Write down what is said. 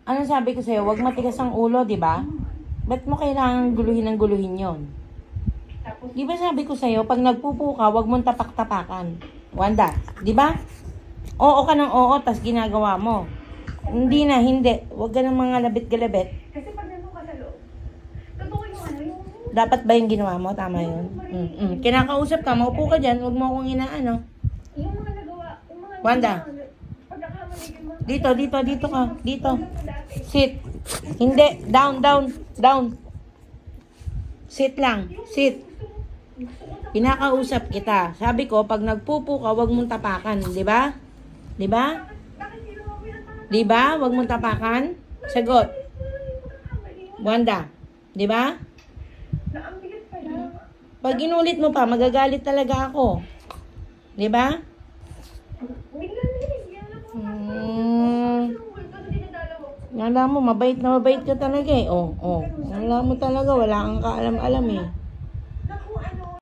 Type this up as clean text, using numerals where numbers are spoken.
Ano sabi ko sa'yo? Huwag matigas ang ulo, di ba? Ba't mo kailangan guluhin ng guluhin yon? Di ba sabi ko sa'yo, pag nagpupo ka, huwag mong tapak-tapakan. Wanda, di ba? Oo ka ng oo, tas ginagawa mo. Hindi na, hindi. Huwag ka ng mga labit-galabit. Kasi pag nandun ka sa loob, totoo yung ano, yung... Dapat ba yung ginawa mo? Tama yun. Kinakausap ka, maupo ka dyan, huwag mo akong inaano. Yung mga nagawa, yung mga... Wanda. Pagkakamali yung mga... Dito ka. Dito. Sit. Hindi. Down. Sit lang. Sit. Kinakausap kita. Sabi ko, pag nagpupo ka, huwag mong tapakan. Di ba? Di ba? Di ba? Huwag mong tapakan. Sagot. Wanda. Di ba? Pag inulit mo pa, magagalit talaga ako. Di ba? Alam mo, mabait na mabait ka talaga eh. Oh. Alam mo talaga, wala kang kaalam-alam eh.